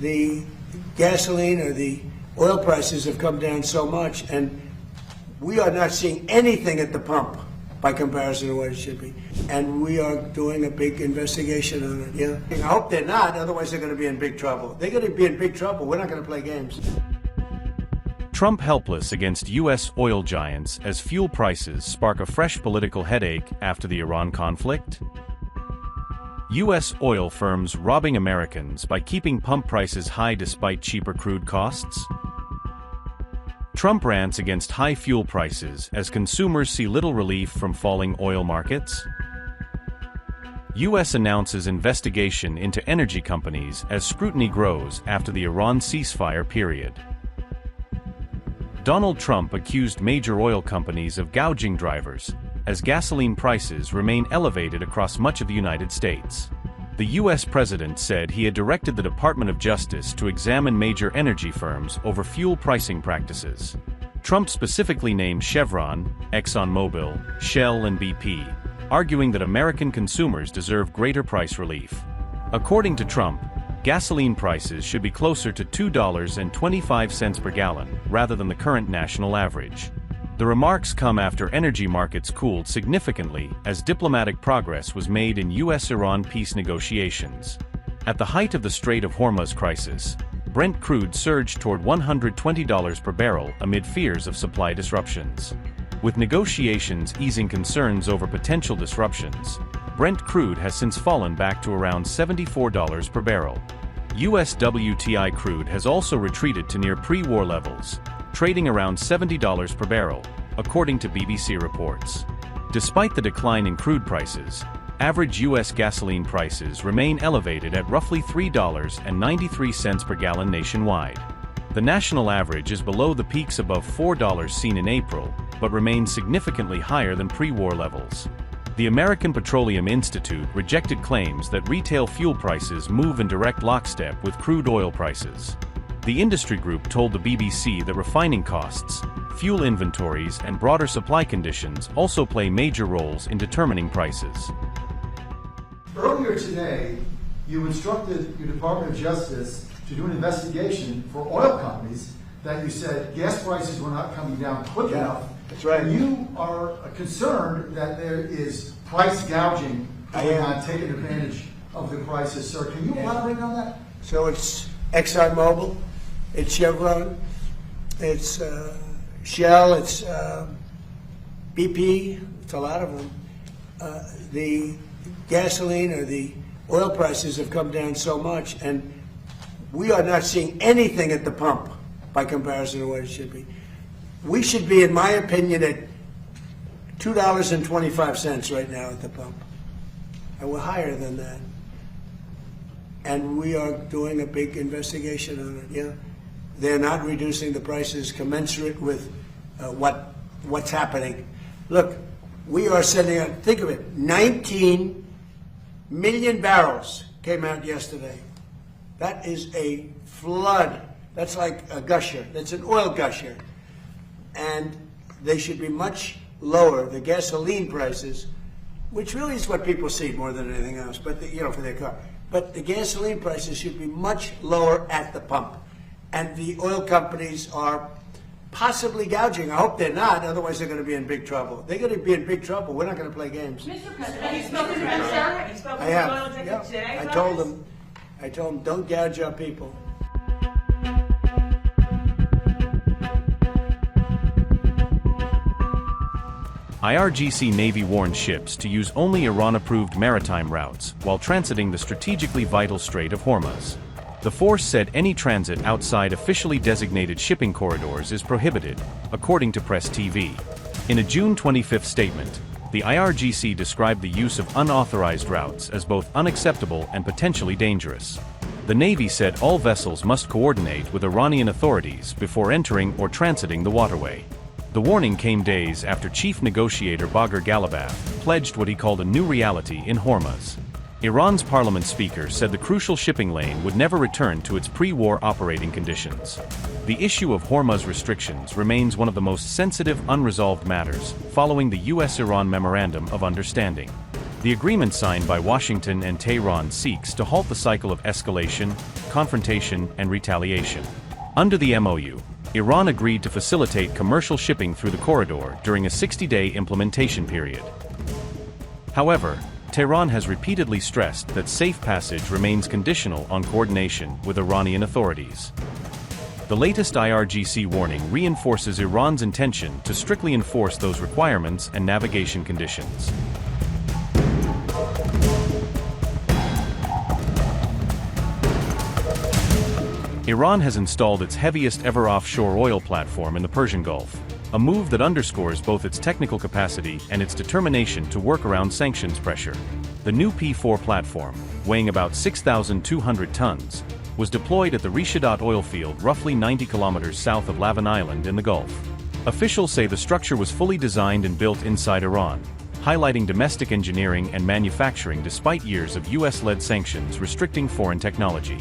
the gasoline or the oil prices have come down so much, and we are not seeing anything at the pump by comparison to what it should be. And we are doing a big investigation on it. Yeah. I hope they're not, otherwise they're going to be in big trouble. They're going to be in big trouble. We're not going to play games. Trump helpless against U.S. oil giants as fuel prices spark a fresh political headache after the Iran conflict? U.S. oil firms robbing Americans by keeping pump prices high despite cheaper crude costs? Trump rants against high fuel prices as consumers see little relief from falling oil markets? U.S. announces investigation into energy companies as scrutiny grows after the Iran ceasefire period. Donald Trump accused major oil companies of gouging drivers as gasoline prices remain elevated across much of the United States. The U.S. president said he had directed the Department of Justice to examine major energy firms over fuel pricing practices. Trump specifically named Chevron, ExxonMobil, Shell, and BP, arguing that American consumers deserve greater price relief. According to Trump, gasoline prices should be closer to $2.25 per gallon rather than the current national average. The remarks come after energy markets cooled significantly as diplomatic progress was made in U.S. Iran peace negotiations. At the height of the Strait of Hormuz crisis, Brent crude surged toward $120 per barrel amid fears of supply disruptions. With negotiations easing concerns over potential disruptions, Brent crude has since fallen back to around $74 per barrel. U.S. WTI crude has also retreated to near pre-war levels, trading around $70 per barrel, according to BBC reports. Despite the decline in crude prices, average U.S. gasoline prices remain elevated at roughly $3.93 per gallon nationwide. The national average is below the peaks above $4 seen in April, but remains significantly higher than pre-war levels. The American Petroleum Institute rejected claims that retail fuel prices move in direct lockstep with crude oil prices. The industry group told the BBC that refining costs, fuel inventories, and broader supply conditions also play major roles in determining prices. Earlier today, you instructed your Department of Justice to do an investigation for oil companies that you said gas prices were not coming down quick enough. That's right. And you are concerned that there is price gouging going on, taking advantage of the prices. Sir, can you elaborate on that? So it's ExxonMobil, it's Chevron, it's Shell, it's BP, it's a lot of them. The gasoline or the oil prices have come down so much, and we are not seeing anything at the pump by comparison to what it should be. We should be, in my opinion, at $2.25 right now at the pump. And we're higher than that. And we are doing a big investigation on it, yeah. They're not reducing the prices commensurate with what's happening. Look, we are sending out, think of it, 19 million barrels came out yesterday. That is a flood. That's like a gusher. That's an oil gusher. And they should be much lower, the gasoline prices, which really is what people see more than anything else, but for their car. But the gasoline prices should be much lower at the pump. And the oil companies are possibly gouging. I hope they're not, otherwise they're going to be in big trouble. They're going to be in big trouble. We're not going to play games. Mr. President, have you spoken to them, sir? Have you spoken to the oil executive today? I told them, don't gouge our people. IRGC Navy warned ships to use only Iran-approved maritime routes while transiting the strategically vital Strait of Hormuz. The force said any transit outside officially designated shipping corridors is prohibited, according to Press TV. In a June 25 statement, the IRGC described the use of unauthorized routes as both unacceptable and potentially dangerous. The Navy said all vessels must coordinate with Iranian authorities before entering or transiting the waterway. The warning came days after Chief Negotiator Baghir Ghalibaf pledged what he called a new reality in Hormuz. Iran's parliament speaker said the crucial shipping lane would never return to its pre-war operating conditions. The issue of Hormuz restrictions remains one of the most sensitive unresolved matters following the U.S. Iran Memorandum of Understanding. The agreement signed by Washington and Tehran seeks to halt the cycle of escalation, confrontation, and retaliation. Under the MOU, Iran agreed to facilitate commercial shipping through the corridor during a 60-day implementation period. However, Tehran has repeatedly stressed that safe passage remains conditional on coordination with Iranian authorities. The latest IRGC warning reinforces Iran's intention to strictly enforce those requirements and navigation conditions. Iran has installed its heaviest ever offshore oil platform in the Persian Gulf, a move that underscores both its technical capacity and its determination to work around sanctions pressure. The new P4 platform, weighing about 6,200 tons, was deployed at the Rishadat oil field roughly 90 kilometers south of Lavin Island in the Gulf. Officials say the structure was fully designed and built inside Iran, highlighting domestic engineering and manufacturing despite years of US-led sanctions restricting foreign technology.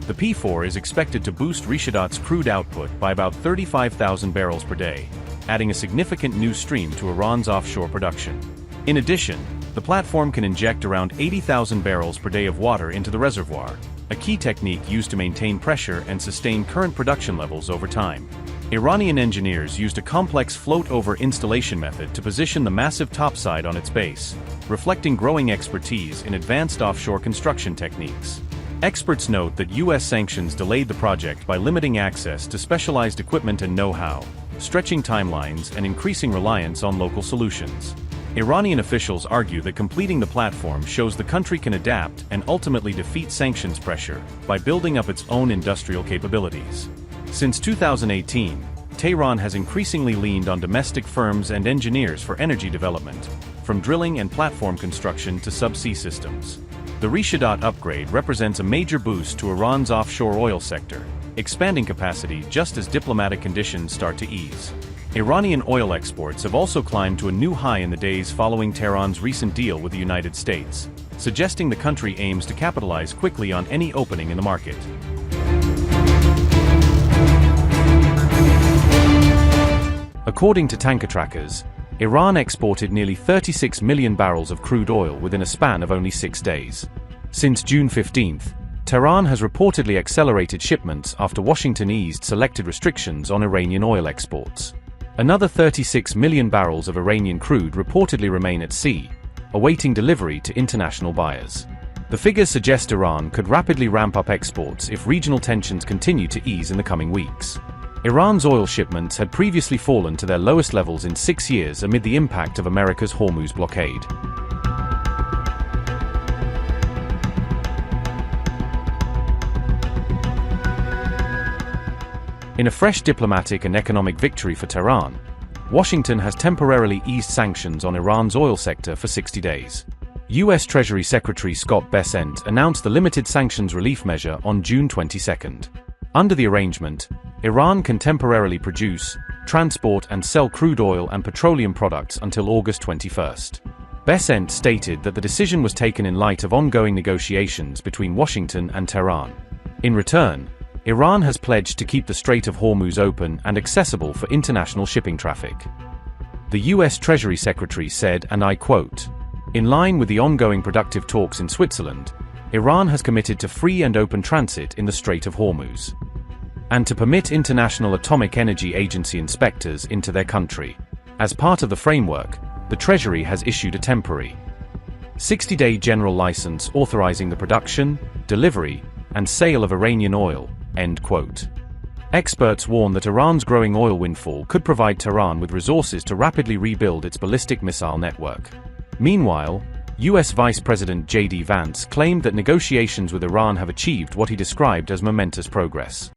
The P4 is expected to boost Rishadat's crude output by about 35,000 barrels per day, adding a significant new stream to Iran's offshore production. In addition, the platform can inject around 80,000 barrels per day of water into the reservoir, a key technique used to maintain pressure and sustain current production levels over time. Iranian engineers used a complex float-over installation method to position the massive topside on its base, reflecting growing expertise in advanced offshore construction techniques. Experts note that US sanctions delayed the project by limiting access to specialized equipment and know-how, stretching timelines and increasing reliance on local solutions. Iranian officials argue that completing the platform shows the country can adapt and ultimately defeat sanctions pressure by building up its own industrial capabilities. Since 2018, Tehran has increasingly leaned on domestic firms and engineers for energy development, from drilling and platform construction to subsea systems. The Rishadat upgrade represents a major boost to Iran's offshore oil sector, expanding capacity just as diplomatic conditions start to ease. Iranian oil exports have also climbed to a new high in the days following Tehran's recent deal with the United States, suggesting the country aims to capitalize quickly on any opening in the market. According to tanker trackers, Iran exported nearly 36 million barrels of crude oil within a span of only 6 days. Since June 15th, Tehran has reportedly accelerated shipments after Washington eased selected restrictions on Iranian oil exports. Another 36 million barrels of Iranian crude reportedly remain at sea, awaiting delivery to international buyers. The figures suggest Iran could rapidly ramp up exports if regional tensions continue to ease in the coming weeks. Iran's oil shipments had previously fallen to their lowest levels in 6 years amid the impact of America's Hormuz blockade. In a fresh diplomatic and economic victory for Tehran, Washington has temporarily eased sanctions on Iran's oil sector for 60 days. U.S. Treasury Secretary Scott Bessent announced the limited sanctions relief measure on June 22. Under the arrangement, Iran can temporarily produce, transport and sell crude oil and petroleum products until August 21. Bessent stated that the decision was taken in light of ongoing negotiations between Washington and Tehran. In return, Iran has pledged to keep the Strait of Hormuz open and accessible for international shipping traffic. The U.S. Treasury Secretary said, and I quote, "In line with the ongoing productive talks in Switzerland, Iran has committed to free and open transit in the Strait of Hormuz, and to permit International Atomic Energy Agency inspectors into their country. As part of the framework, the Treasury has issued a temporary 60-day general license authorizing the production, delivery, and sale of Iranian oil." End quote. Experts warn that Iran's growing oil windfall could provide Tehran with resources to rapidly rebuild its ballistic missile network. Meanwhile, U.S. Vice President J.D. Vance claimed that negotiations with Iran have achieved what he described as momentous progress.